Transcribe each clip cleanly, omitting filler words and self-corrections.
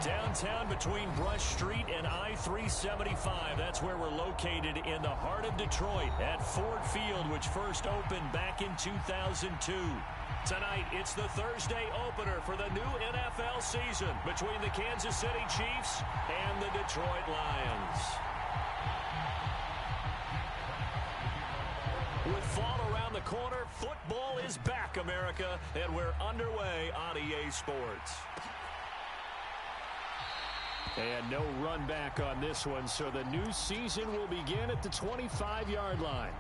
Downtown between Brush Street and I-375. That's where we're located in the heart of Detroit at Ford Field, which first opened back in 2002. Tonight, it's the Thursday opener for the new NFL season between the Kansas City Chiefs and the Detroit Lions. With fall around the corner, football is back, America, and we're underway on EA Sports. And no run back on this one, so the new season will begin at the 25-yard line.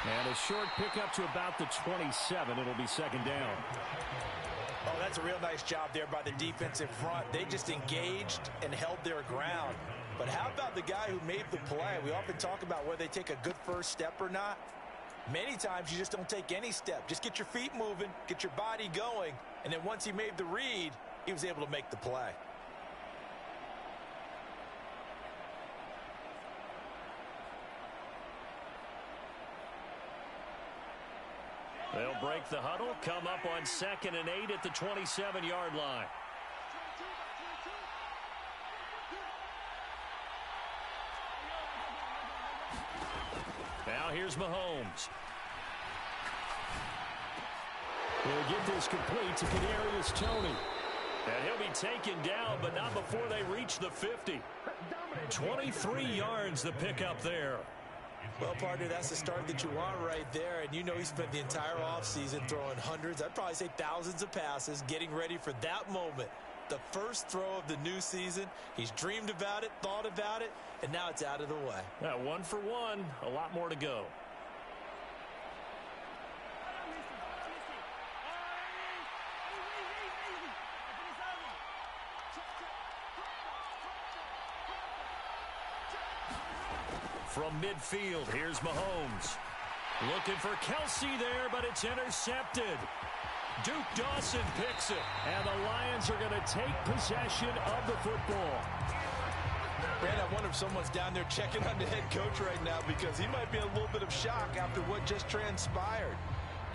And a short pickup to about the 27. It'll be second down. Oh, that's a real nice job there by the defensive front. They just engaged and held their ground. But how about the guy who made the play? We often talk about whether they take a good first step or not. Many times you just don't take any step. Just get your feet moving, get your body going, and then once he made the read, he was able to make the play. They'll break the huddle, come up on 2nd and 8 at the 27-yard line. Now here's Mahomes. He'll get this complete to Kadarius Toney. And he'll be taken down, but not before they reach the 50. 23 yards the pickup there. Well, partner, that's the start that you want right there. And you know he spent the entire offseason throwing hundreds, I'd probably say thousands of passes, getting ready for that moment. The first throw of the new season. He's dreamed about it, thought about it, and now it's out of the way. 1 for 1, a lot more to go. From midfield, here's Mahomes. Looking for Kelsey there, but it's intercepted. Duke Dawson picks it, and the Lions are going to take possession of the football. Man, I wonder if someone's down there checking on the head coach right now because he might be in a little bit of shock after what just transpired.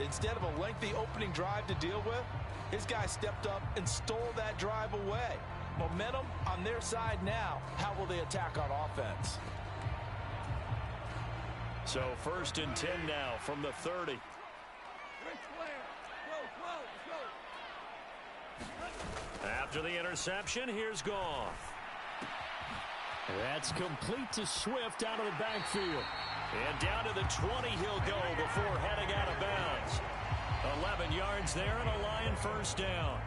Instead of a lengthy opening drive to deal with, his guy stepped up and stole that drive away. Momentum on their side now. How will they attack on offense? So 1st and 10 now from the 30. After the interception, here's Goff. That's complete to Swift out of the backfield. And down to the 20 he'll go before heading out of bounds. 11 yards there and a Lion first down.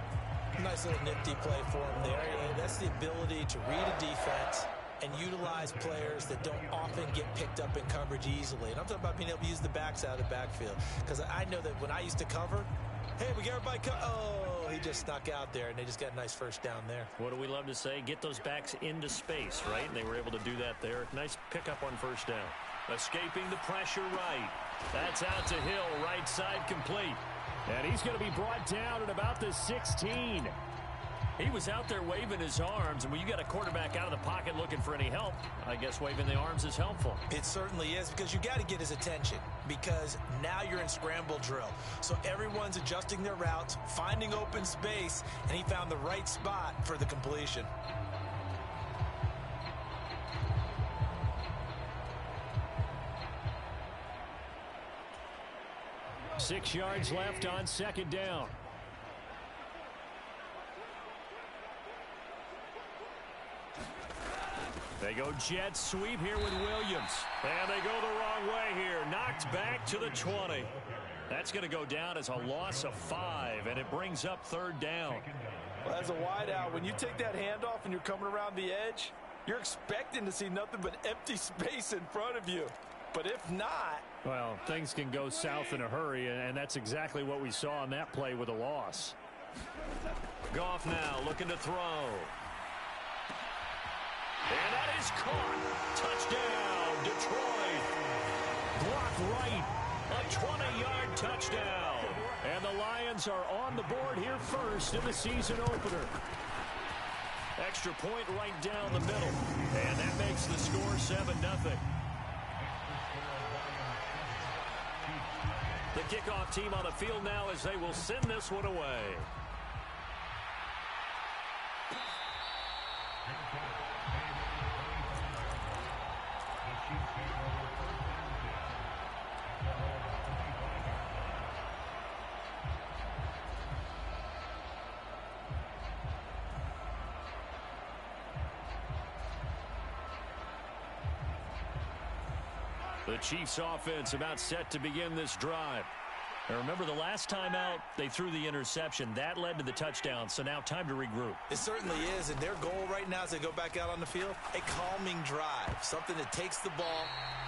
Nice little nifty play for him there. And that's the ability to read a defense and utilize players that don't often get picked up in coverage easily. And I'm talking about being able to use the backs out of the backfield. Because I know that when I used to cover, hey, we got everybody oh, he just snuck out there, and they just got a nice first down there. What do we love to say? Get those backs into space, right? And they were able to do that there. Nice pickup on first down. Escaping the pressure right. That's out to Hill, right side complete. And he's going to be brought down at about the 16. He was out there waving his arms, and when you got a quarterback out of the pocket looking for any help, I guess waving the arms is helpful. It certainly is, because you got to get his attention, because now you're in scramble drill. So everyone's adjusting their routes, finding open space, and he found the right spot for the completion. Six yards left on second down. They go jet sweep here with Williams. And they go the wrong way here. Knocked back to the 20. That's going to go down as a loss of 5, and it brings up 3rd down. Well, as a wideout, when you take that handoff and you're coming around the edge, you're expecting to see nothing but empty space in front of you. But if not... Well, things can go south in a hurry, and that's exactly what we saw on that play with a loss. Goff now looking to throw. And that is caught. Touchdown, Detroit. Blocked right. A 20-yard touchdown. And the Lions are on the board here first in the season opener. Extra point right down the middle. And that makes the score 7-0. The kickoff team on the field now as they will send this one away. The Chiefs offense about set to begin this drive. And remember, the last time out, they threw the interception. That led to the touchdown, so now time to regroup. It certainly is, and their goal right now as they go back out on the field, a calming drive, something that takes the ball,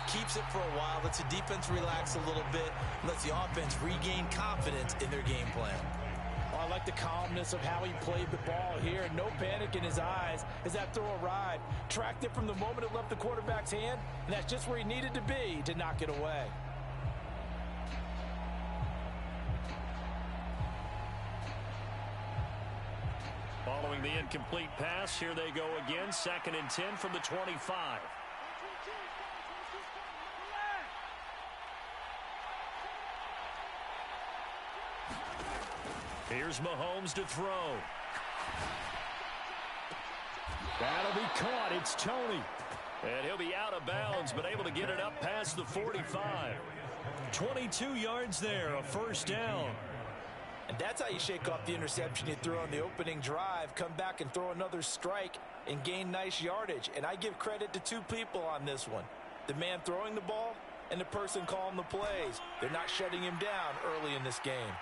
keeps it for a while, lets the defense relax a little bit, and lets the offense regain confidence in their game plan. I like the calmness of how he played the ball here. No panic in his eyes as that throw arrived. Tracked it from the moment it left the quarterback's hand, and that's just where he needed to be to knock it away. Following the incomplete pass, here they go again. 2nd and 10 from the 25. Here's Mahomes to throw. That'll be caught. It's Tony. And he'll be out of bounds, but able to get it up past the 45. 22 yards there, a 1st down. And that's how you shake off the interception you threw on the opening drive. Come back and throw another strike and gain nice yardage. And I give credit to 2 people on this one. The man throwing the ball and the person calling the plays. They're not shutting him down early in this game.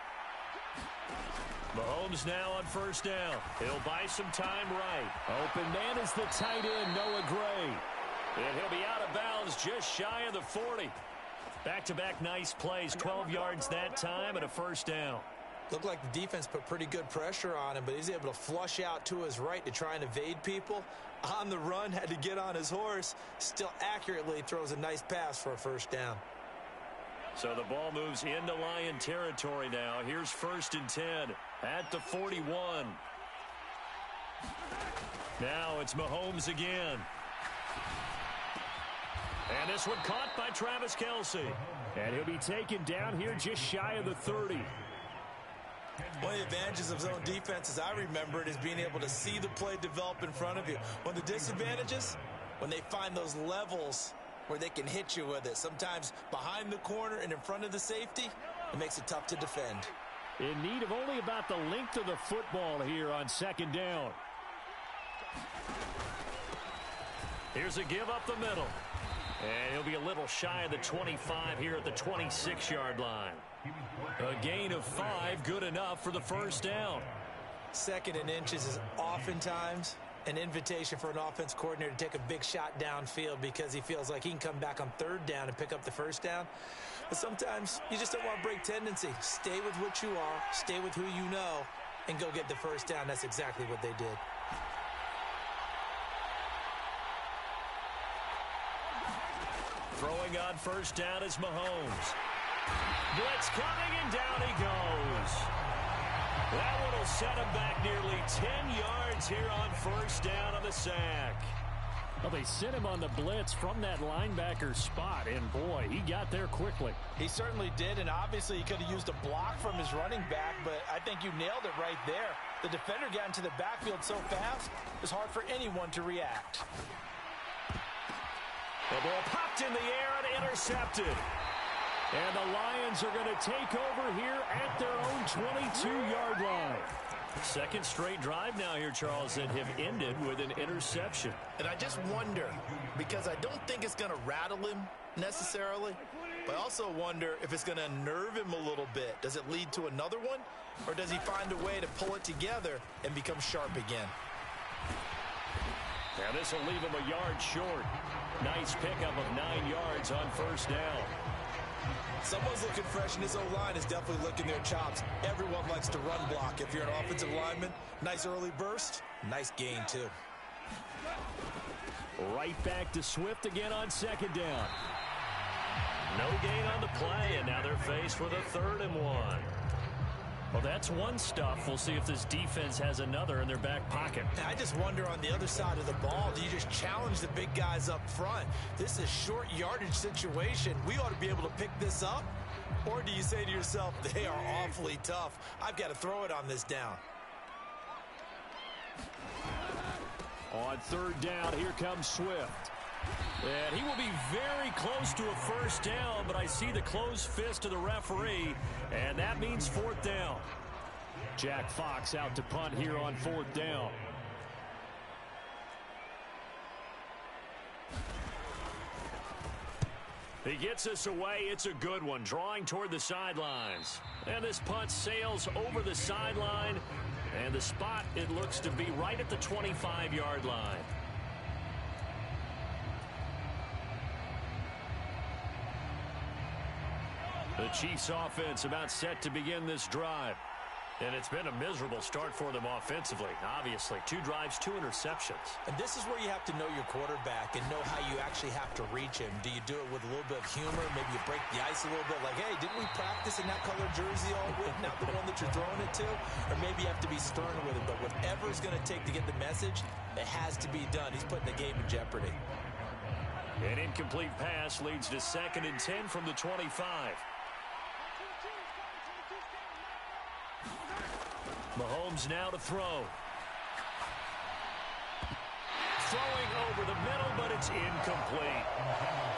Mahomes now on 1st down. He'll buy some time right. Open man is the tight end, Noah Gray. And he'll be out of bounds just shy of the 40. Back-to-back nice plays, 12 yards that time and a 1st down. Looked like the defense put pretty good pressure on him, but he's able to flush out to his right to try and evade people. On the run, had to get on his horse. Still accurately throws a nice pass for a 1st down. So the ball moves into Lion territory now. Here's 1st and 10 at the 41. Now it's Mahomes again. And this one caught by Travis Kelce. And he'll be taken down here just shy of the 30. One of the advantages of zone defense, as I remember it, is being able to see the play develop in front of you. One of the disadvantages, when they find those levels where they can hit you with it. Sometimes behind the corner and in front of the safety, it makes it tough to defend. In need of only about the length of the football here on 2nd down. Here's a give up the middle. And he'll be a little shy of the 25 here at the 26-yard line. A gain of 5, good enough for the 1st down. 2nd and inches is oftentimes an invitation for an offense coordinator to take a big shot downfield because he feels like he can come back on 3rd down and pick up the 1st down. But sometimes you just don't want to break tendency. Stay with what you are, stay with who you know, and go get the 1st down. That's exactly what they did. Throwing on 1st down is Mahomes. Blitz coming, and down he goes. That one will set him back nearly 10 yards here on 1st down on the sack. Well, they sent him on the blitz from that linebacker spot, and boy, he got there quickly. He certainly did, and obviously he could have used a block from his running back, but I think you nailed it right there. The defender got into the backfield so fast, it was hard for anyone to react. The ball popped in the air and intercepted. And the Lions are going to take over here at their own 22-yard line. 2nd straight drive now here, Charles, that have ended with an interception. And I just wonder, because I don't think it's going to rattle him necessarily, I also wonder if it's going to unnerve him a little bit. Does it lead to another one? Or does he find a way to pull it together and become sharp again? Now this will leave him a yard short. Nice pickup of 9 yards on first down. Someone's looking fresh, and his O-line is definitely licking their chops. Everyone likes to run block. If you're an offensive lineman, nice early burst, nice gain too. Right back to Swift again on second down. No gain on the play, and now they're faced with a 3rd and 1. Well, that's one stuff. We'll see if this defense has another in their back pocket. I just wonder on the other side of the ball, do you just challenge the big guys up front? This is a short yardage situation. We ought to be able to pick this up. Or do you say to yourself, they are awfully tough. I've got to throw it on this down. On 3rd down, here comes Swift. And he will be very close to a first down, but I see the closed fist of the referee, and that means 4th down. Jack Fox out to punt here on 4th down. He gets us away. It's a good one, drawing toward the sidelines. And this punt sails over the sideline, and the spot, it looks to be right at the 25-yard line. The Chiefs offense about set to begin this drive. And it's been a miserable start for them offensively. Obviously, 2 drives, 2 interceptions. And this is where you have to know your quarterback and know how you actually have to reach him. Do you do it with a little bit of humor? Maybe you break the ice a little bit like, hey, didn't we practice in that color jersey all week? Not the one that you're throwing it to? Or maybe you have to be stern with him. But whatever it's going to take to get the message, it has to be done. He's putting the game in jeopardy. An incomplete pass leads to 2nd and 10 from the 25. Mahomes now to throw. Throwing over the middle, but it's incomplete.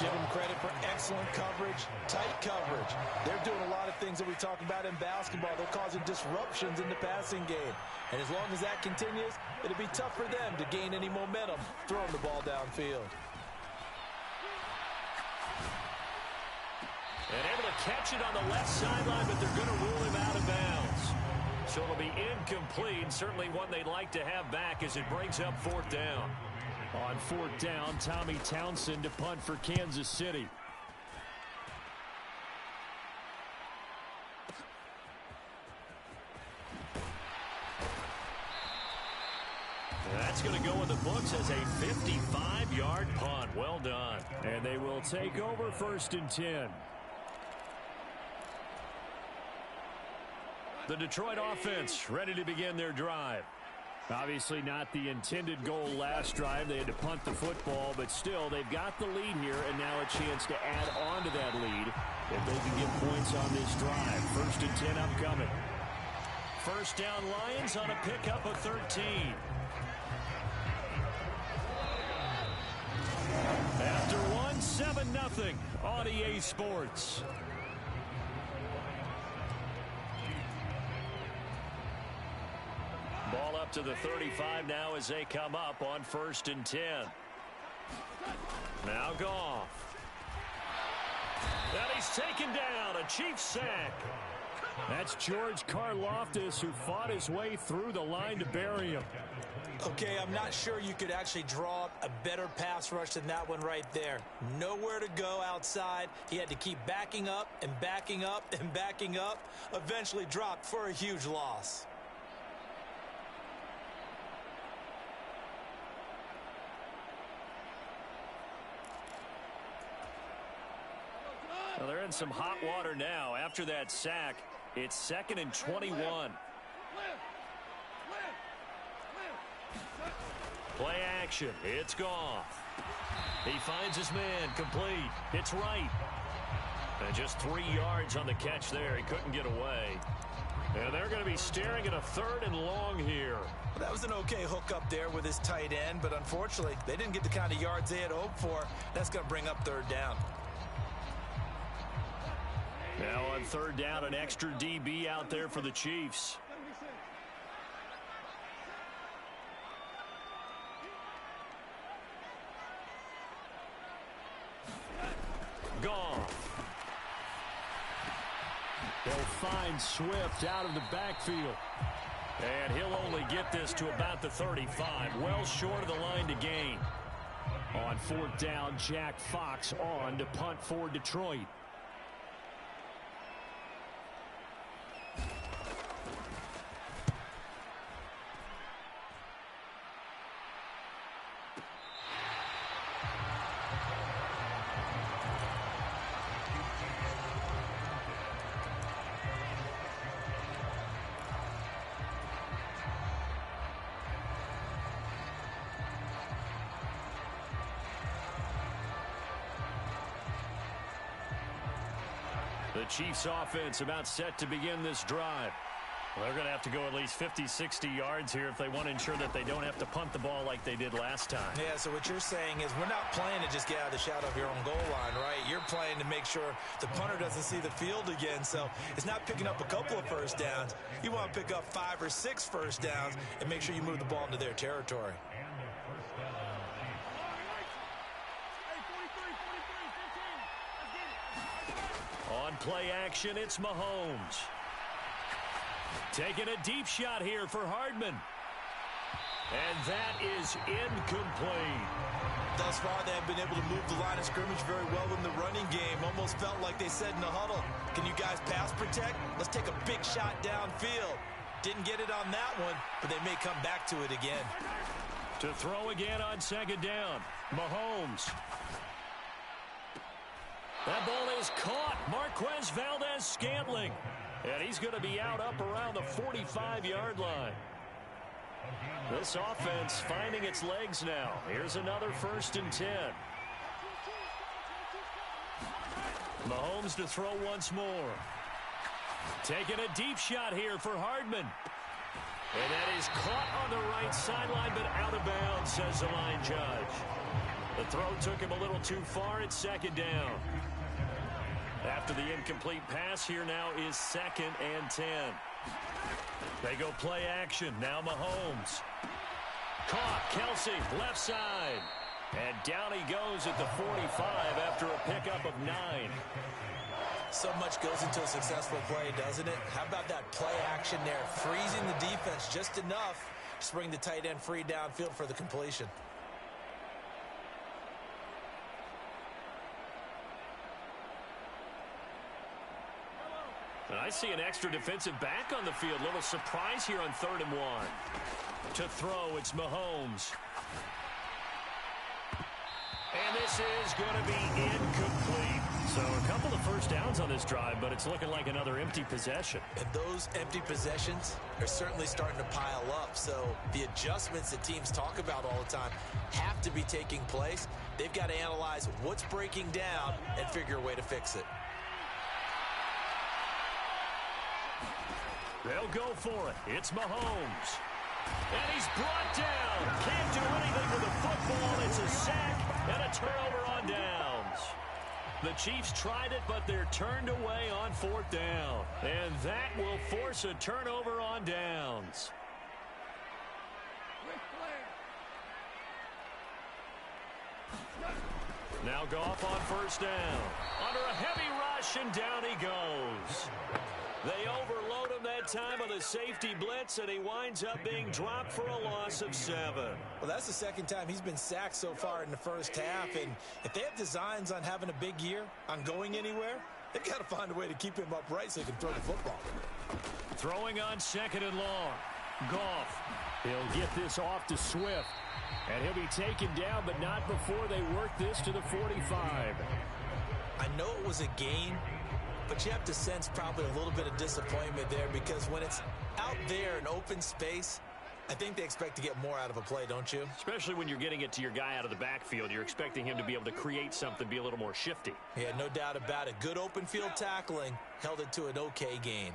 Give him credit for excellent coverage, tight coverage. They're doing a lot of things that we talk about in basketball. They're causing disruptions in the passing game. And as long as that continues, it'll be tough for them to gain any momentum throwing the ball downfield. And able to catch it on the left sideline, but they're going to rule him out of bounds. So it'll be incomplete, certainly one they'd like to have back as it brings up 4th down. On 4th down, Tommy Townsend to punt for Kansas City. That's going to go in the books as a 55-yard punt. Well done. And they will take over 1st and 10. The Detroit offense ready to begin their drive. Obviously not the intended goal last drive. They had to punt the football, but still they've got the lead here, and now a chance to add on to that lead if they can get points on this drive. 1st and 10 upcoming. First down Lions on a pickup of 13. After one, 7-0 on EA Sports. Ball up to the 35 now as they come up on 1st and 10. Now Goff. And he's taken down. A Chiefs sack. That's George Karlaftis, who fought his way through the line to bury him. Okay, I'm not sure you could actually draw up a better pass rush than that one right there. Nowhere to go outside. He had to keep backing up and backing up and backing up. Eventually dropped for a huge loss. Well, they're in some hot water now. After that sack, it's 2nd and 21. Play action. It's Goff. He finds his man. Complete. It's right. And just 3 yards on the catch there. He couldn't get away. And they're going to be staring at a 3rd and long here. Well, that was an okay hook up there with his tight end, but unfortunately, they didn't get the kind of yards they had hoped for. That's going to bring up 3rd down. Now on 3rd down, an extra DB out there for the Chiefs. Goff. They'll find Swift out of the backfield. And he'll only get this to about the 35, well short of the line to gain. On fourth down, Jack Fox on to punt for Detroit. The Chiefs offense about set to begin this drive. Well, they're going to have to go at least 50, 60 yards here if they want to ensure that they don't have to punt the ball like they did last time. Yeah, so what you're saying is we're not playing to just get out of the shadow of your own goal line, right? You're playing to make sure the punter doesn't see the field again. So it's not picking up a couple of first downs. You want to pick up 5 or 6 first downs and make sure you move the ball into their territory. On play action, it's Mahomes. Taking a deep shot here for Hardman. And that is incomplete. Thus far, they have been able to move the line of scrimmage very well in the running game. Almost felt like they said in the huddle, can you guys pass protect? Let's take a big shot downfield. Didn't get it on that one, but they may come back to it again. To throw again on second down, Mahomes. That ball is caught. Marquez Valdes-Scantling. And he's going to be out up around the 45-yard line. This offense finding its legs now. Here's another 1st and 10. Mahomes to throw once more. Taking a deep shot here for Hardman. And that is caught on the right sideline, but out of bounds, says the line judge. The throw took him a little too far. It's second down. After the incomplete pass, here now is 2nd and 10. They go play action. Now Mahomes. Caught. Kelsey, left side. And down he goes at the 45 after a pickup of 9. So much goes into a successful play, doesn't it? How about that play action there? Freezing the defense just enough to bring the tight end free downfield for the completion. And I see an extra defensive back on the field. Little surprise here on 3rd and 1. To throw, it's Mahomes. And this is going to be incomplete. So a couple of first downs on this drive, but it's looking like another empty possession. And those empty possessions are certainly starting to pile up. So the adjustments that teams talk about all the time have to be taking place. They've got to analyze what's breaking down and figure a way to fix it. They'll go for it. It's Mahomes. And he's brought down. Can't do anything with the football. It's a sack and a turnover on downs. The Chiefs tried it, but they're turned away on 4th down. And that will force a turnover on downs. Now Goff on 1st down. Under a heavy rush, and down he goes. They overload him that time with a safety blitz, and he winds up being dropped for a loss of 7. Well, that's the 2nd time he's been sacked so far in the first half, and if they have designs on having a big year, on going anywhere, they've got to find a way to keep him upright so he can throw the football. Throwing on 2nd and long. Goff. He'll get this off to Swift, and he'll be taken down, but not before they work this to the 45. I know it was a gain, but you have to sense probably a little bit of disappointment there because when it's out there in open space, I think they expect to get more out of a play, don't you? Especially when you're getting it to your guy out of the backfield. You're expecting him to be able to create something, be a little more shifty. Yeah, no doubt about it. Good open field tackling held it to an okay gain.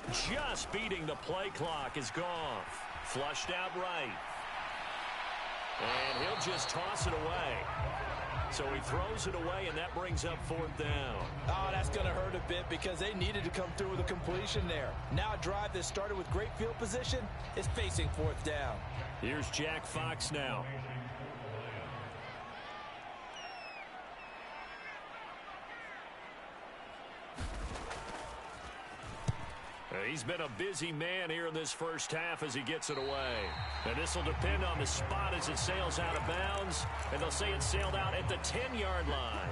Just beating the play clock is Goff. Flushed out right. And he'll just toss it away. So he throws it away, and that brings up 4th down. Oh, that's going to hurt a bit because they needed to come through with a completion there. Now a drive that started with great field position is facing 4th down. Here's Jack Fox now. He's been a busy man here in this first half as he gets it away. And this will depend on the spot as it sails out of bounds. And they'll say it sailed out at the 10-yard line.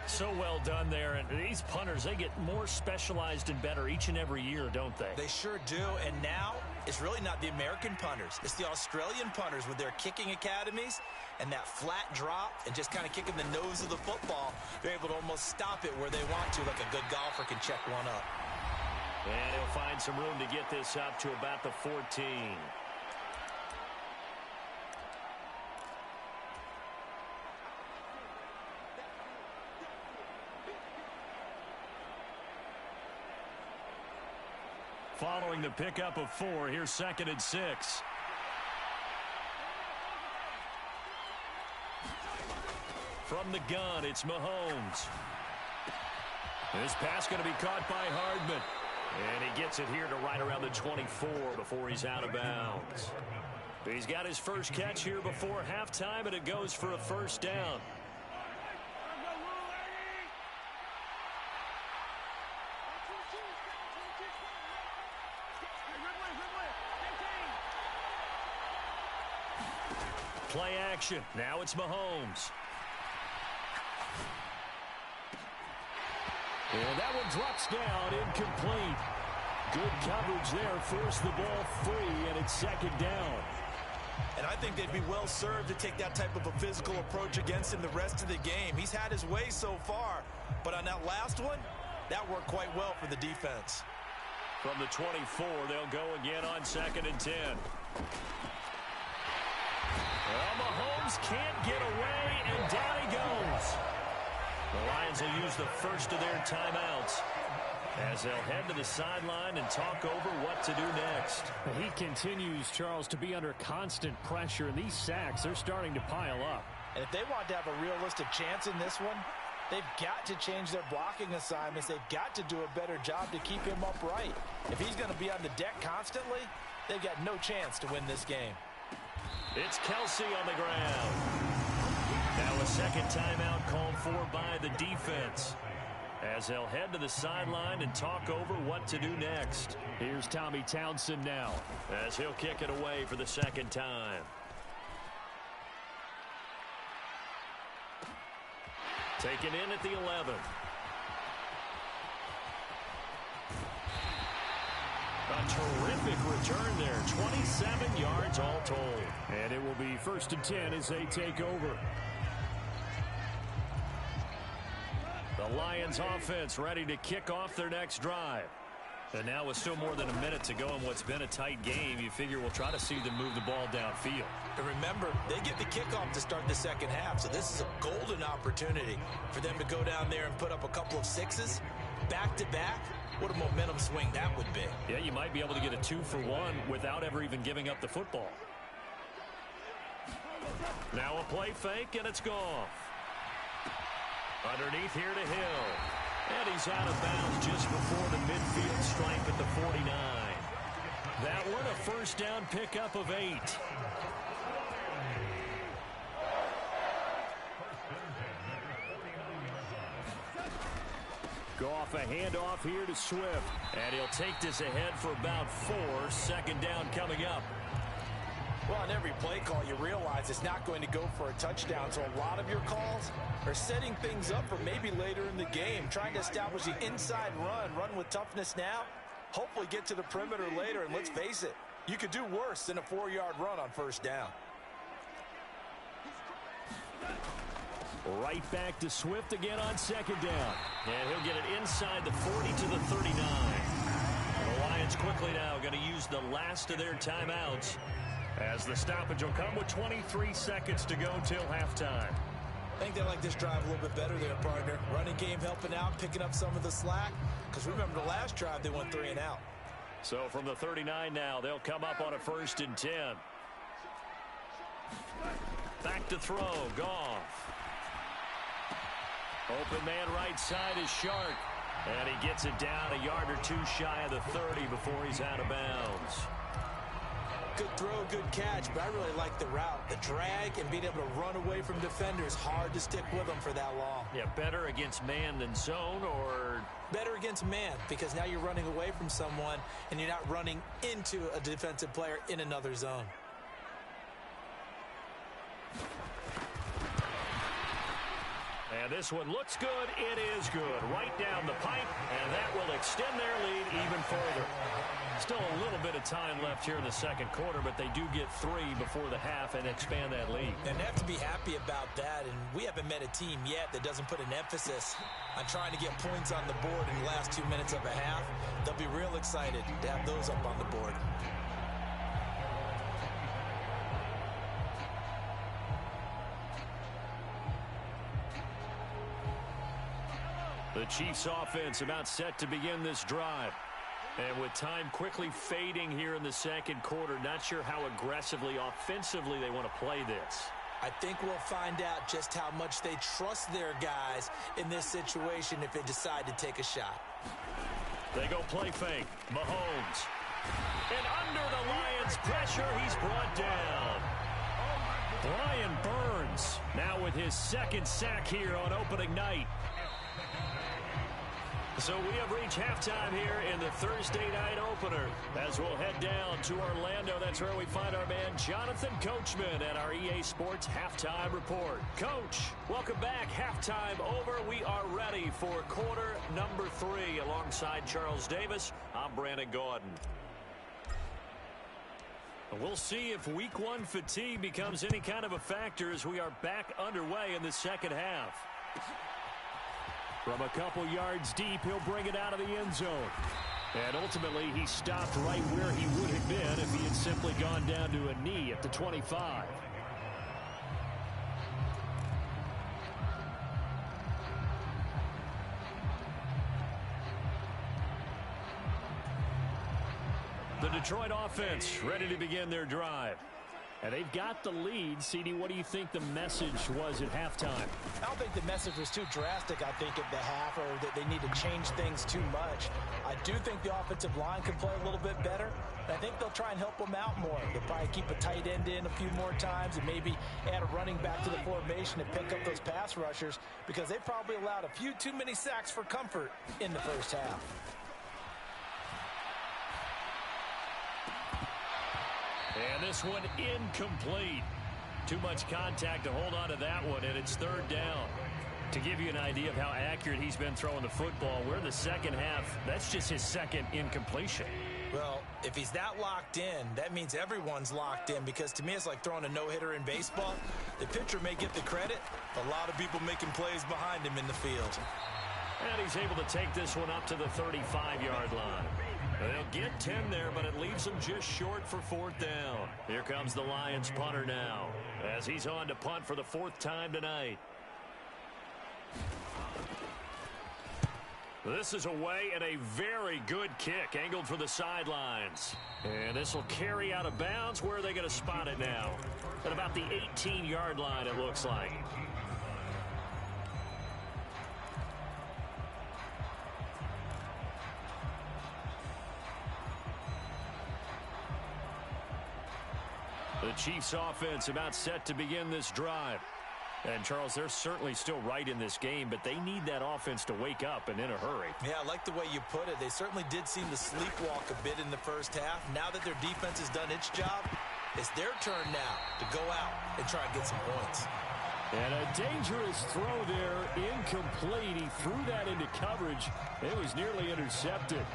So well done there. And these punters, they get more specialized and better each and every year, don't they? They sure do. And now it's really not the American punters. It's the Australian punters with their kicking academies and that flat drop and just kind of kicking the nose of the football. They're able to almost stop it where they want to, like a good golfer can check one up. And he'll find some room to get this up to about the 14. Following the pickup of 4, here's 2nd and 6. From the gun, it's Mahomes. This pass going to be caught by Hardman. And he gets it here to right around the 24 before he's out of bounds. He's got his first catch here before halftime, and it goes for a first down. Play action. Now it's Mahomes. And that one drops down, incomplete. Good coverage there, forced the ball free, and it's 2nd down. And I think they'd be well served to take that type of a physical approach against him the rest of the game. He's had his way so far, but on that last one, that worked quite well for the defense. From the 24, they'll go again on 2nd and 10. Well, Mahomes can't get away, and down he goes. The Lions will use the first of their timeouts as they'll head to the sideline and talk over what to do next. He continues, Charles, to be under constant pressure, and these sacks, they're starting to pile up. And if they want to have a realistic chance in this one, they've got to change their blocking assignments. They've got to do a better job to keep him upright. If he's going to be on the deck constantly, they've got no chance to win this game. It's Kelsey on the ground. Now a second timeout called for by the defense as they'll head to the sideline and talk over what to do next. Here's Tommy Townsend now as he'll kick it away for the second time. Taken in at the 11. A terrific return there. 27 yards all told. And it will be 1st and 10 as they take over. The Lions offense ready to kick off their next drive. And now with still more than a minute to go in what's been a tight game, you figure we'll try to see them move the ball downfield. And remember, they get the kickoff to start the second half, so this is a golden opportunity for them to go down there and put up a couple of sixes back-to-back. What a momentum swing that would be. Yeah, you might be able to get a 2-for-1 without ever even giving up the football. Now a play fake, and it's gone. Underneath here to Hill. And he's out of bounds just before the midfield stripe at the 49. That one a first down pickup of 8. Goff, a handoff here to Swift. And he'll take this ahead for about 4. 2nd down coming up. Well, on every play call, you realize it's not going to go for a touchdown, so a lot of your calls are setting things up for maybe later in the game, trying to establish the inside run with toughness now, hopefully get to the perimeter later, and let's face it, you could do worse than a 4-yard run on first down. Right back to Swift again on 2nd down. And he'll get it inside the 40 to the 39. The Lions quickly now going to use the last of their timeouts as the stoppage will come with 23 seconds to go till halftime. I think they like this drive a little bit better there, partner. Running game helping out, picking up some of the slack. Because remember the last drive, they went 3 and out. So from the 39 now, they'll come up on a 1st and 10. Back to throw, Goff. Open man right side is Shark. And he gets it down a yard or 2 shy of the 30 before he's out of bounds. Good throw, good catch, but I really like the route. The drag and being able to run away from defenders, hard to stick with them for that long. Yeah, better against man than zone, or better against man, because now you're running away from someone and you're not running into a defensive player in another zone. And this one looks good. It is good. Right down the pipe, and that will extend their lead even further. Still a little bit of time left here in the second quarter, but they do get 3 before the half and expand that lead. And they have to be happy about that, and we haven't met a team yet that doesn't put an emphasis on trying to get points on the board in the last 2 minutes of a half. They'll be real excited to have those up on the board. The Chiefs offense about set to begin this drive. And with time quickly fading here in the second quarter, not sure how aggressively, offensively they want to play this. I think we'll find out just how much they trust their guys in this situation if they decide to take a shot. They go play fake. Mahomes. And under the Lions' pressure, he's brought down. Brian Burns now with his second sack here on opening night. So we have reached halftime here in the Thursday night opener. As we'll head down to Orlando, that's where we find our man Jonathan Coachman at our EA Sports Halftime Report. Coach, welcome back. Halftime over. We are ready for quarter number 3. Alongside Charles Davis, I'm Brandon Gaudin. We'll see if week 1 fatigue becomes any kind of a factor as we are back underway in the second half. From a couple yards deep, he'll bring it out of the end zone. And ultimately, he stopped right where he would have been if he had simply gone down to a knee at the 25. The Detroit offense ready to begin their drive. And they've got the lead. CD, what do you think the message was at halftime? I don't think the message was too drastic, I think, at the half, or that they need to change things too much. I do think the offensive line can play a little bit better. I think they'll try and help them out more. They'll probably keep a tight end in a few more times and maybe add a running back to the formation and pick up those pass rushers, because they probably allowed a few too many sacks for comfort in the first half. And this one incomplete. Too much contact to hold on to that one, and it's third down. To give you an idea of how accurate he's been throwing the football, we're in the second half. That's just his second incompletion. Well, if he's that locked in, that means everyone's locked in, because to me it's like throwing a no-hitter in baseball. The pitcher may get the credit, a lot of people making plays behind him in the field. And he's able to take this one up to the 35-yard line. They'll get 10 there, but it leaves them just short for fourth down. Here comes the Lions punter now, as he's on to punt for the 4th time tonight. This is away, and a very good kick angled for the sidelines. And this will carry out of bounds. Where are they going to spot it now? At about the 18-yard line, it looks like. The Chiefs offense about set to begin this drive. And, Charles, they're certainly still right in this game, but they need that offense to wake up and in a hurry. Yeah, I like the way you put it. They certainly did seem to sleepwalk a bit in the first half. Now that their defense has done its job, it's their turn now to go out and try and get some points. And a dangerous throw there, incomplete. He threw that into coverage. It was nearly intercepted.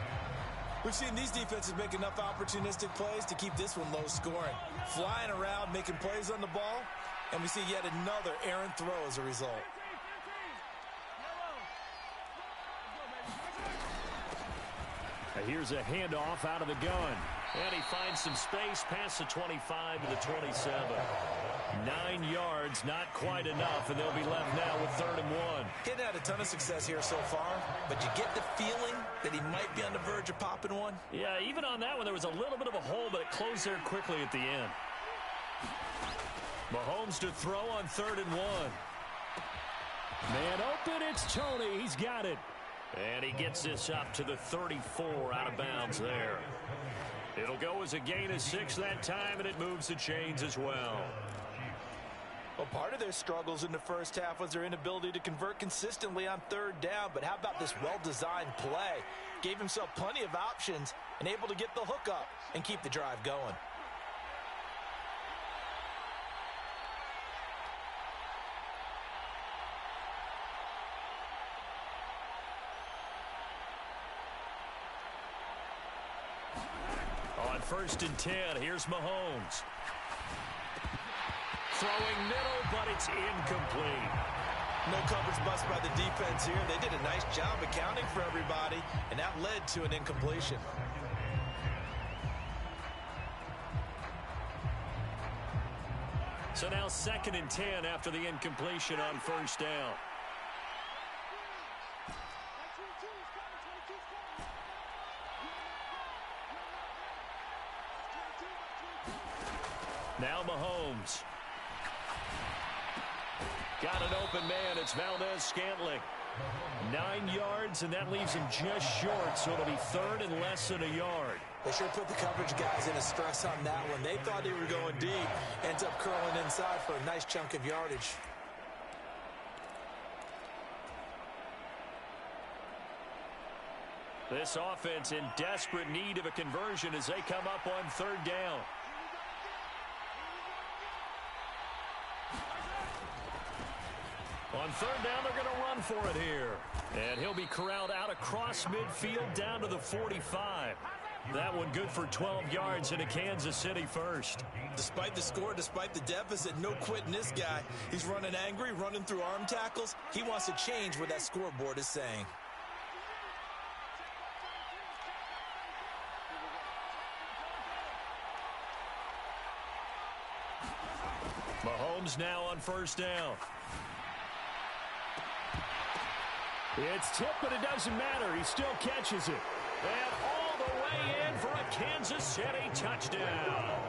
We've seen these defenses make enough opportunistic plays to keep this one low scoring. Flying around, making plays on the ball, and we see yet another errant throw as a result. Here's a handoff out of the gun. And he finds some space past the 25 to the 27. 9 yards, not quite enough, and they'll be left now with 3rd and 1. He hadn't had a ton of success here so far, but you get the feeling that he might be on the verge of popping one. Yeah, even on that one, there was a little bit of a hole, but it closed there quickly at the end. Mahomes to throw on 3rd and 1. Man open, it's Tony. He's got it. And he gets this up to the 34 out of bounds there. It'll go as a gain of 6 that time, and it moves the chains as well. Well, part of their struggles in the first half was their inability to convert consistently on third down. But how about this well-designed play? Gave himself plenty of options and able to get the hook up and keep the drive going. On 1st and 10, here's Mahomes. Throwing middle, but it's incomplete. No coverage bust by the defense here. They did a nice job accounting for everybody, and that led to an incompletion. So now 2nd and 10 after the incompletion on 1st down. Now Mahomes. Got an open man. It's Valdez-Scantling. 9 yards, and that leaves him just short, so it'll be 3rd and less than a yard. They sure put the coverage guys in a stress on that one. They thought they were going deep. Ends up curling inside for a nice chunk of yardage. This offense in desperate need of a conversion as they come up on 3rd down. On 3rd down, they're going to run for it here. And he'll be corralled out across midfield down to the 45. That one good for 12 yards and a Kansas City first. Despite the score, despite the deficit, no quitting this guy. He's running angry, running through arm tackles. He wants to change what that scoreboard is saying. Mahomes now on 1st down. It's tipped, but it doesn't matter. He still catches it. And all the way in for a Kansas City touchdown.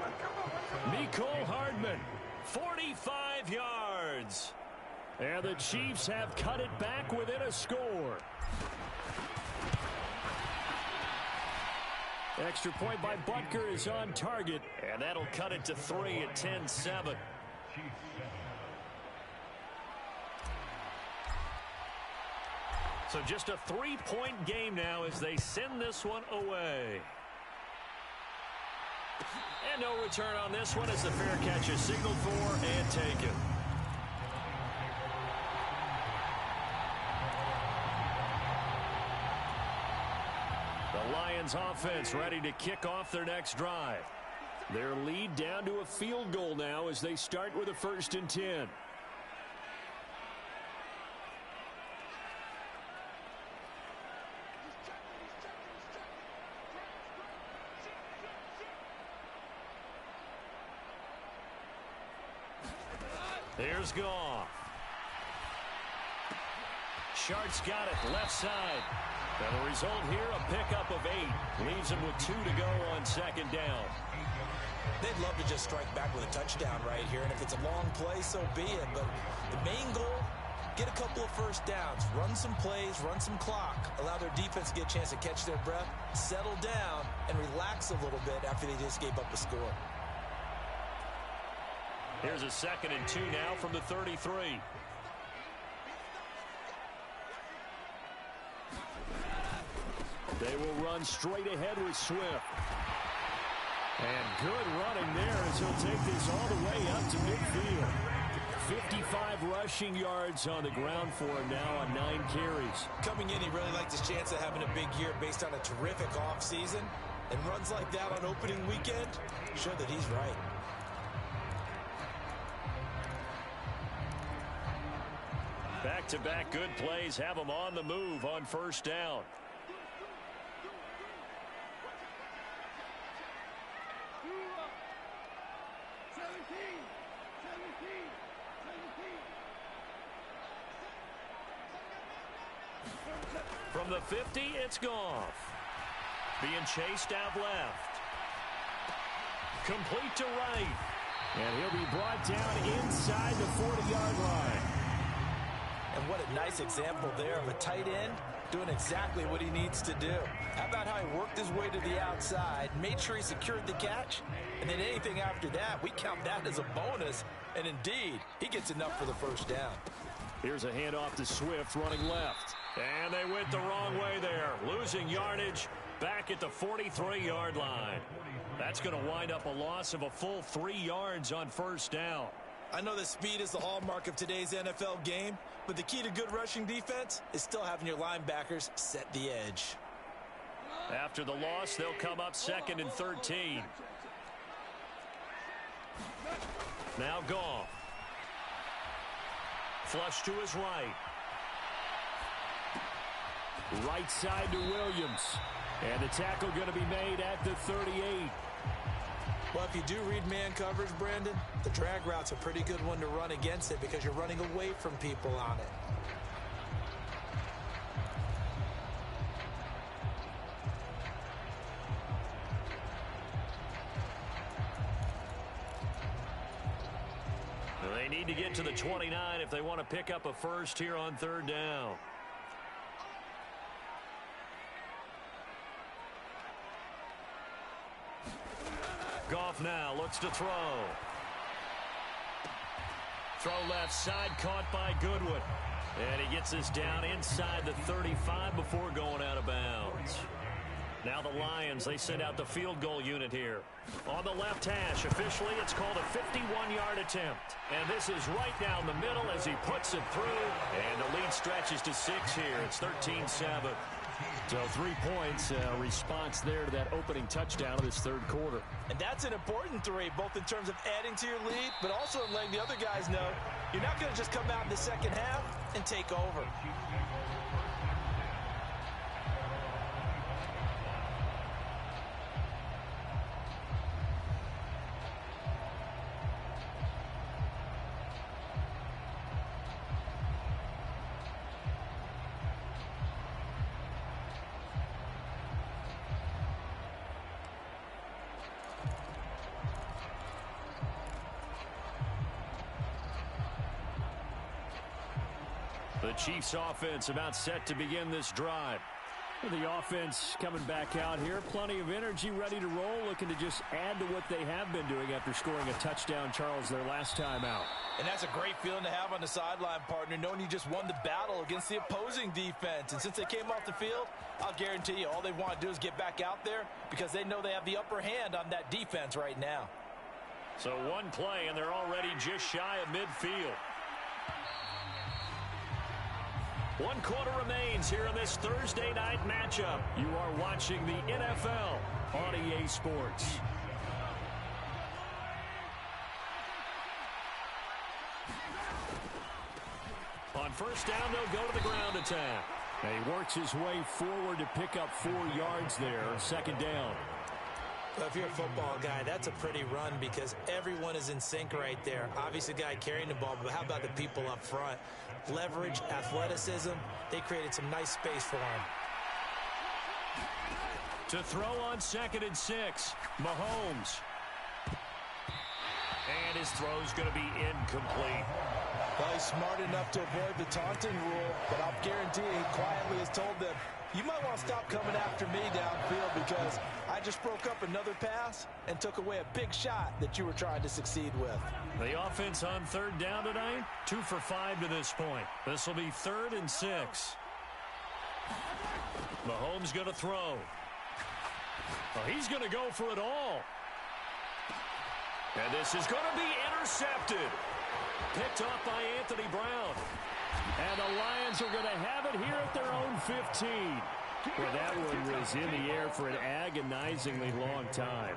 Mecole Hardman, 45 yards. And the Chiefs have cut it back within a score. Extra point by Butker is on target. And that'll cut it to 3 at 10-7. So just a 3-point game now as they send this one away. And no return on this one as the fair catch is signaled for and taken. The Lions offense ready to kick off their next drive. Their lead down to a field goal now as they start with a 1st and 10. Here's Goff. Shart's got it left side. And the result here, a pickup of 8. Leaves him with 2 to go on 2nd down. They'd love to just strike back with a touchdown right here, and if it's a long play, so be it. But the main goal, get a couple of 1st downs, run some plays, run some clock, allow their defense to get a chance to catch their breath, settle down, and relax a little bit after they just gave up a score. Here's a 2nd and 2 now from the 33. They will run straight ahead with Swift. And good running there as he'll take this all the way up to midfield. 55 rushing yards on the ground for him now on 9 carries. Coming in, he really liked his chance of having a big year based on a terrific offseason. And runs like that on opening weekend show that he's right. Back-to-back good plays have them on the move on 1st down. From the 50, it's Goff. Being chased out left. Complete to right. And he'll be brought down inside the 40-yard line. And what a nice example there of a tight end doing exactly what he needs to do. How about how he worked his way to the outside, made sure he secured the catch, and then anything after that, we count that as a bonus. And indeed, he gets enough for the first down. Here's a handoff to Swift running left. And they went the wrong way there, losing yardage back at the 43-yard line. That's going to wind up a loss of a full 3 yards on first down. I know that speed is the hallmark of today's NFL game, but the key to good rushing defense is still having your linebackers set the edge. After the loss, they'll come up 2nd and 13. Now Goff. Flush to his right. Right side to Williams. And the tackle going to be made at the 38. Well, if you do read man coverage, Brandon, the drag route's a pretty good one to run against it because you're running away from people on it. They need to get to the 29 if they want to pick up a first here on 3rd down. Goff now looks to throw. Throw left side, caught by Goodwin. And he gets this down inside the 35 before going out of bounds. Now the Lions, they send out the field goal unit here. On the left hash, officially it's called a 51-yard attempt. And this is right down the middle as he puts it through. And the lead stretches to 6 here. It's 13-7. So 3 points, response there to that opening touchdown of this 3rd quarter. And that's an important 3, both in terms of adding to your lead, but also in letting the other guys know you're not going to just come out in the second half and take over. The Chiefs offense about set to begin this drive. The offense coming back out here. Plenty of energy, ready to roll, looking to just add to what they have been doing after scoring a touchdown, Charles, their last time out. And that's a great feeling to have on the sideline, partner, knowing you just won the battle against the opposing defense. And since they came off the field, I'll guarantee you all they want to do is get back out there because they know they have the upper hand on that defense right now. So one play, and they're already just shy of midfield. 1 quarter remains here in this Thursday night matchup. You are watching the NFL on EA Sports. On first down, they'll go to the ground attack. And he works his way forward to pick up 4 yards there, 2nd down. Well, if you're a football guy, that's a pretty run because everyone is in sync right there. Obviously, the guy carrying the ball, but how about the people up front? Leverage, athleticism, they created some nice space for him. To throw on 2nd and 6, Mahomes. And his throw's going to be incomplete. Well, he's smart enough to avoid the taunting rule, but I'll guarantee he quietly has told them, you might want to stop coming after me downfield because I just broke up another pass and took away a big shot that you were trying to succeed with. The offense on 3rd down tonight, 2 for 5 to this point. This will be 3rd and 6. Mahomes going to throw. Oh, he's going to go for it all. And this is going to be intercepted. Picked off by Anthony Brown. And the Lions are going to have it here at their own 15. Well, that one was in the air for an agonizingly long time.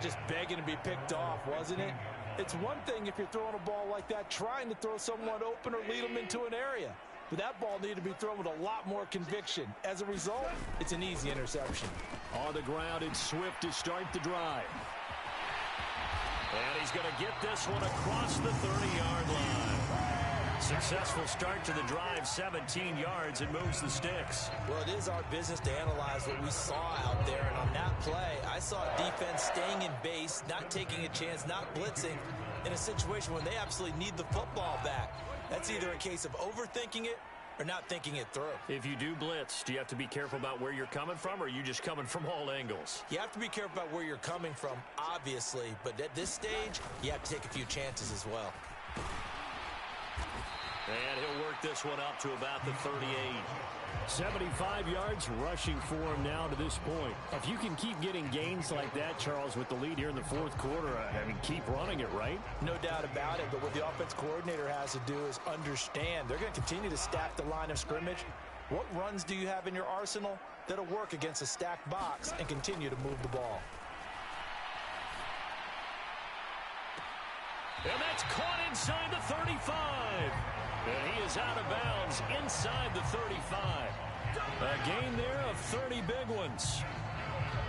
Just begging to be picked off, wasn't it? It's one thing if you're throwing a ball like that, trying to throw someone open or lead them into an area. But that ball needed to be thrown with a lot more conviction. As a result, it's an easy interception. On the ground, it's Swift to start the drive. And he's going to get this one across the 30-yard line. Successful start to the drive, 17 yards, and moves the sticks. Well, it is our business to analyze what we saw out there. And on that play, I saw defense staying in base, not taking a chance, not blitzing in a situation when they absolutely need the football back. That's either a case of overthinking it or not thinking it through. If you do blitz, do you have to be careful about where you're coming from, or are you just coming from all angles? You have to be careful about where you're coming from, obviously, but at this stage, you have to take a few chances as well. And he'll work this one up to about the 38. 75 yards rushing for him now to this point. If you can keep getting gains like that, Charles, with the lead here in the fourth quarter, I mean, keep running it, right? No doubt about it, but what the offense coordinator has to do is understand they're going to continue to stack the line of scrimmage. What runs do you have in your arsenal that'll work against a stacked box and continue to move the ball? And that's caught inside the 35. And he is out of bounds inside the 35. A gain there of 30 big ones.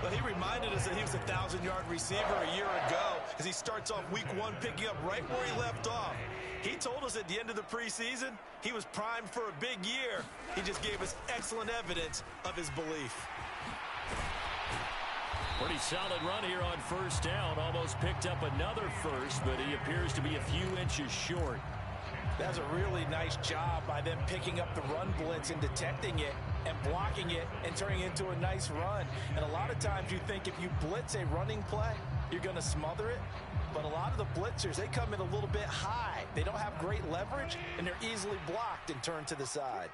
Well, he reminded us that he was a 1,000-yard receiver a year ago as he starts off week one picking up right where he left off. He told us at the end of the preseason he was primed for a big year. He just gave us excellent evidence of his belief. Pretty solid run here on first down. Almost picked up another first, but he appears to be a few inches short. That's a really nice job by them picking up the run blitz and detecting it and blocking it and turning it into a nice run. And a lot of times you think if you blitz a running play, you're going to smother it. But a lot of the blitzers, they come in a little bit high. They don't have great leverage, and they're easily blocked and turned to the side.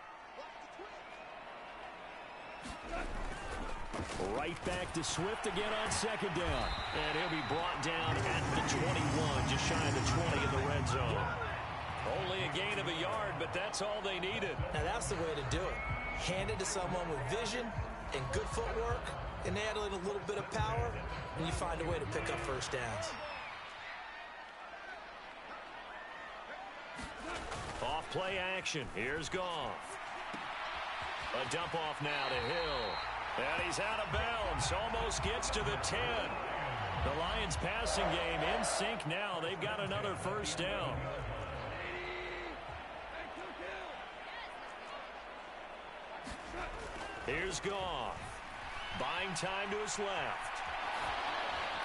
Right back to Swift again on second down. And he'll be brought down at the 21, just shy of the 20 in the red zone. Only a gain of a yard, but that's all they needed. Now that's the way to do it. Hand it to someone with vision and good footwork, and add in a little bit of power, and you find a way to pick up first downs. Off play action. Here's Goff. A dump off now to Hill. And he's out of bounds. Almost gets to the 10. The Lions passing game in sync now. They've got another first down. Here's Goff. Buying time to his left.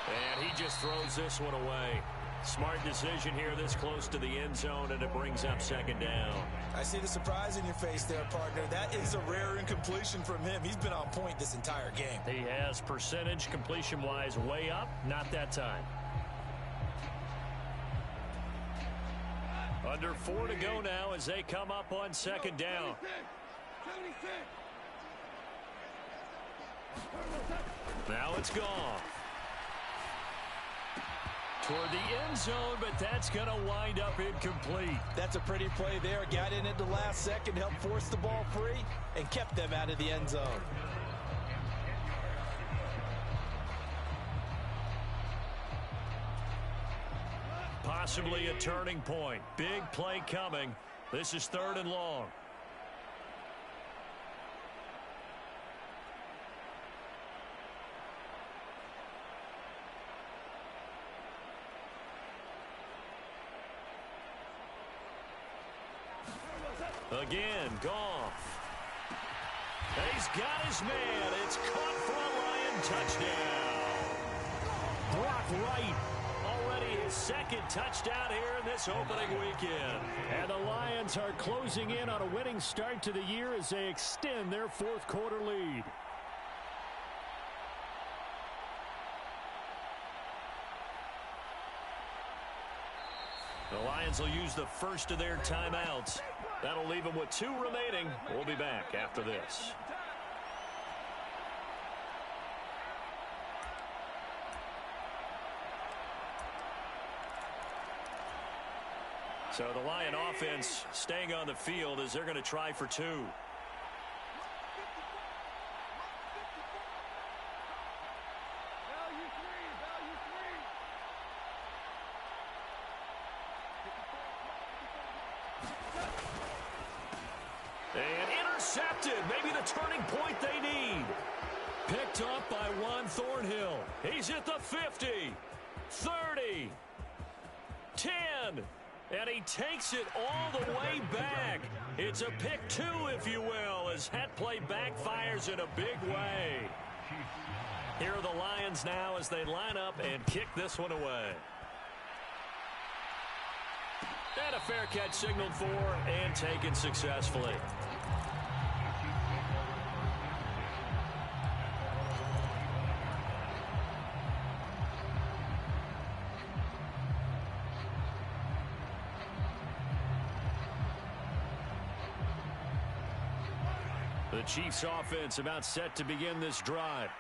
And he just throws this one away. Smart decision here this close to the end zone, and it brings up second down. I see the surprise in your face there, partner. That is a rare incompletion from him. He's been on point this entire game. He has percentage completion-wise way up. Not that time. Under 4 to go now as they come up on second down. Now it's Goff. Toward the end zone, but that's going to wind up incomplete. That's a pretty play there. Got in at the last second, helped force the ball free, and kept them out of the end zone. Possibly a turning point. Big play coming. This is 3rd and long. Again, Goff. He's got his man. It's caught for a Lion touchdown. Brock Wright, already his second touchdown here in this opening weekend. And the Lions are closing in on a winning start to the year as they extend their fourth quarter lead. The Lions will use the first of their timeouts. That'll leave them with 2 remaining. We'll be back after this. So the Lion offense staying on the field as they're going to try for 2. And intercepted. Maybe the turning point they need. Picked up by Juan Thornhill. He's at the 50, 30, 10. And he takes it all the way back. It's a pick 2, if you will, as that play backfires in a big way. Here are the Lions now as they line up and kick this one away. And a fair catch signaled for and taken successfully. The Chiefs offense about set to begin this drive.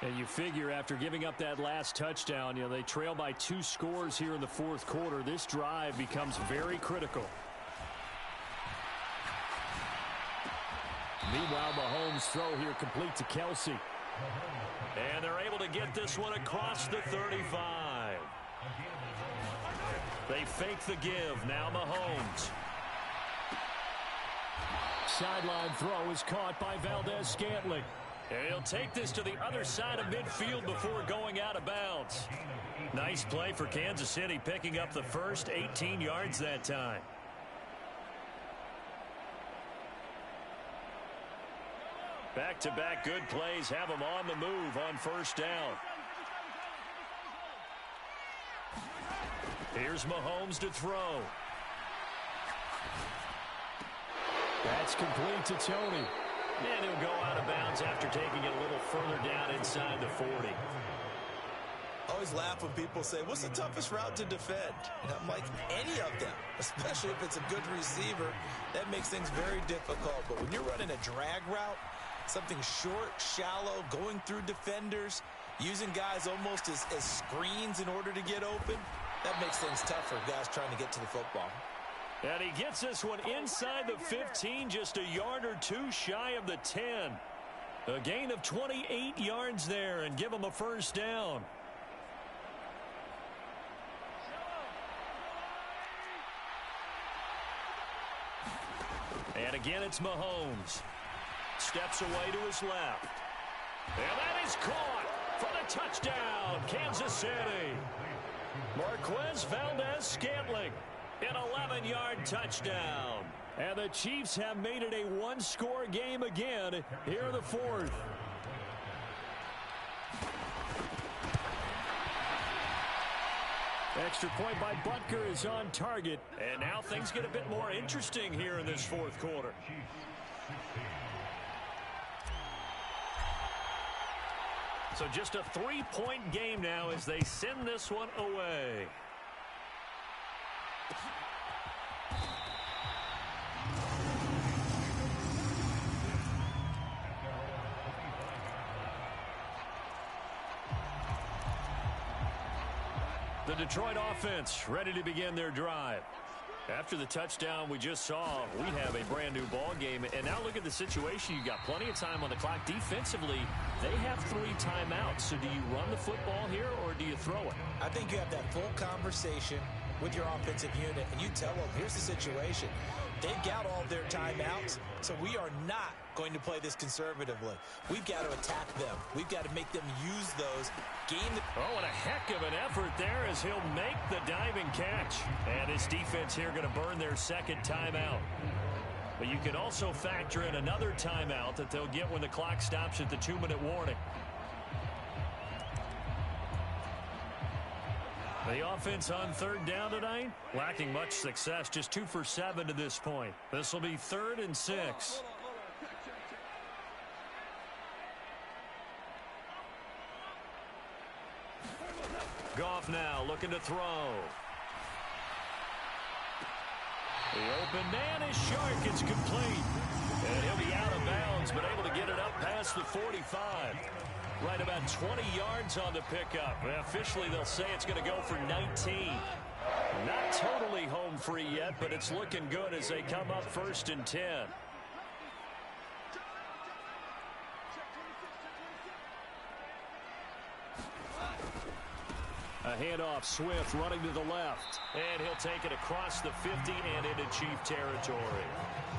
And you figure after giving up that last touchdown, they trail by 2 scores here in the fourth quarter. This drive becomes very critical. Meanwhile, Mahomes' throw here complete to Kelsey. And they're able to get this one across the 35. They fake the give. Now Mahomes. Sideline throw is caught by Valdes-Scantling. And he'll take this to the other side of midfield before going out of bounds. Nice play for Kansas City, picking up the first 18 yards that time. Back-to-back good plays have them on the move on first down. Here's Mahomes to throw. That's complete to Tony. And he'll go out of bounds after taking it a little further down inside the 40. Always laugh when people say, what's the toughest route to defend? And I'm like, any of them, especially if it's a good receiver. That makes things very difficult. But when you're running a drag route, something short, shallow, going through defenders, using guys almost as screens in order to get open, that makes things tough for guys trying to get to the football. And he gets this one inside the 15, just a yard or two shy of the 10. A gain of 28 yards there and give him a first down. And again, it's Mahomes. Steps away to his left. And that is caught for the touchdown, Kansas City. Marquez Valdes-Scantling. An 11-yard touchdown. And the Chiefs have made it a one-score game again here in the fourth. Extra point by Butker is on target. And now things get a bit more interesting here in this fourth quarter. So just a 3-point game now as they send this one away. The Detroit offense ready to begin their drive. After the touchdown we just saw, we have a brand new ball game. And now look at the situation. You got plenty of time on the clock. Defensively, they have 3 timeouts. So do you run the football here or do you throw it? I think you have that full conversation with your offensive unit, and you tell them, here's the situation. They've got all their timeouts, so we are not going to play this conservatively. We've got to attack them. We've got to make them use those. Oh, and a heck of an effort there as he'll make the diving catch. And his defense here going to burn their second timeout. But you can also factor in another timeout that they'll get when the clock stops at the 2-minute warning. The offense on third down tonight, lacking much success, just 2 for 7 to this point. This will be 3rd and 6. Goff now looking to throw. The open man is Shark. It's complete. And he'll be out of bounds, but able to get it up past the 45. Right about 20 yards on the pickup. Officially, they'll say it's going to go for 19. Not totally home free yet, but it's looking good as they come up 1st and 10. A handoff, Swift running to the left. And he'll take it across the 50 and into Chief territory.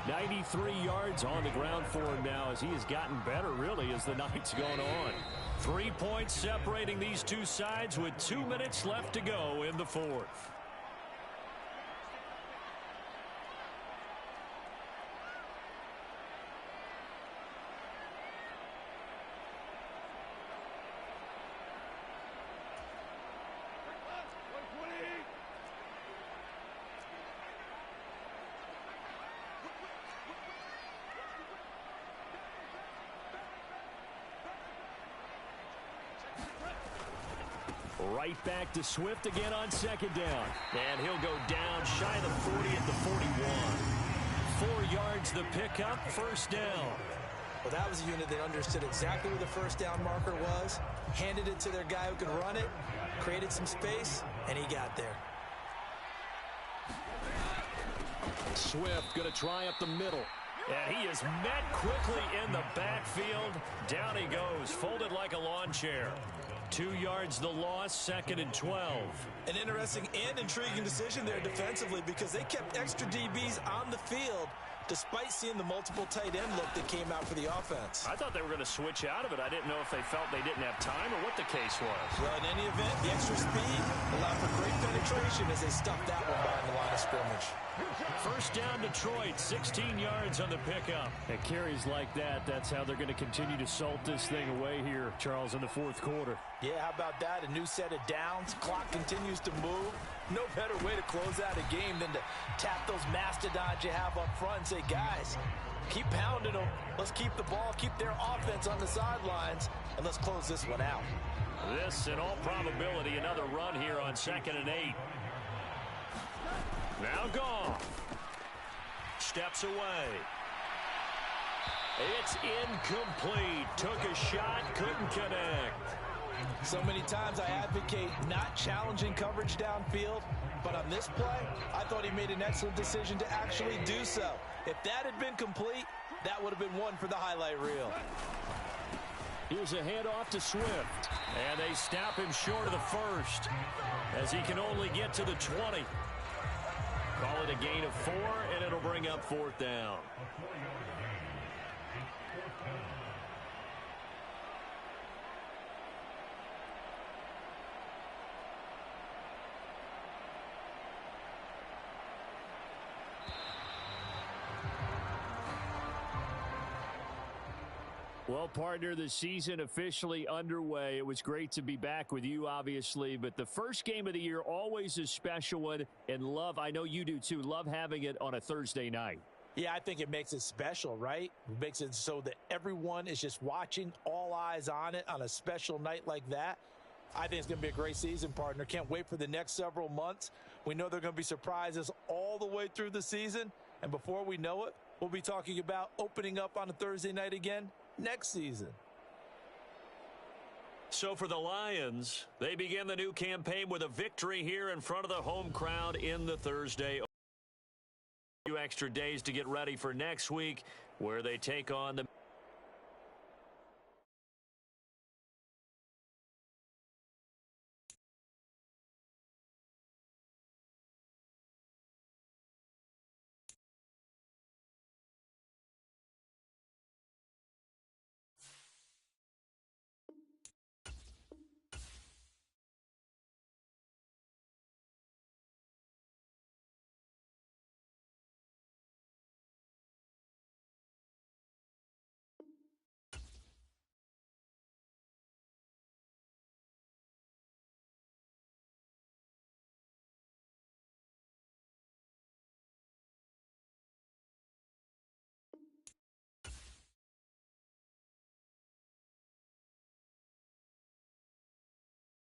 93 yards on the ground for him now as he has gotten better, really, as the night's gone on. 3 points separating these two sides with 2 minutes left to go in the fourth. Right back to Swift again on second down. And he'll go down shy of the 40 at the 41. 4 yards the pickup, first down. Well, that was a unit that understood exactly where the first down marker was, handed it to their guy who could run it, created some space, and he got there. Swift going to try up the middle. And he is met quickly in the backfield. Down he goes, folded like a lawn chair. 2 yards the loss, 2nd and 12. An interesting and intriguing decision there defensively because they kept extra DBs on the field despite seeing the multiple tight end look that came out for the offense. I thought they were going to switch out of it. I didn't know if they felt they didn't have time or what the case was. Well, in any event, the extra speed allowed for great penetration as they stuffed that one behind the line of scrimmage. First down Detroit, 16 yards on the pickup. At carries like that, that's how they're going to continue to salt this thing away here, Charles, in the fourth quarter. Yeah, how about that? A new set of downs. Clock continues to move. No better way to close out a game than to tap those mastodons you have up front and say, guys, keep pounding them. Let's keep the ball, keep their offense on the sidelines, and let's close this one out. This, in all probability, another run here on 2nd and 8. Now Goff steps away. It's incomplete. Took a shot, couldn't connect. So many times I advocate not challenging coverage downfield, but on this play, I thought he made an excellent decision to actually do so. If that had been complete, that would have been one for the highlight reel. Here's a handoff to Swift. And they snap him short of the first as he can only get to the 20. Call it a gain of 4, and it'll bring up 4th down. Well, partner, the season officially underway. It was great to be back with you, obviously, but the first game of the year, always a special one, and love, I know you do too, love having it on a Thursday night. Yeah, I think it makes it special, right? It makes it so that everyone is just watching, all eyes on it on a special night like that. I think it's going to be a great season, partner. Can't wait for the next several months. We know there are going to be surprises all the way through the season, and before we know it, we'll be talking about opening up on a Thursday night again next season. So for the Lions, they begin the new campaign with a victory here in front of the home crowd in the Thursday. A few extra days to get ready for next week where they take on the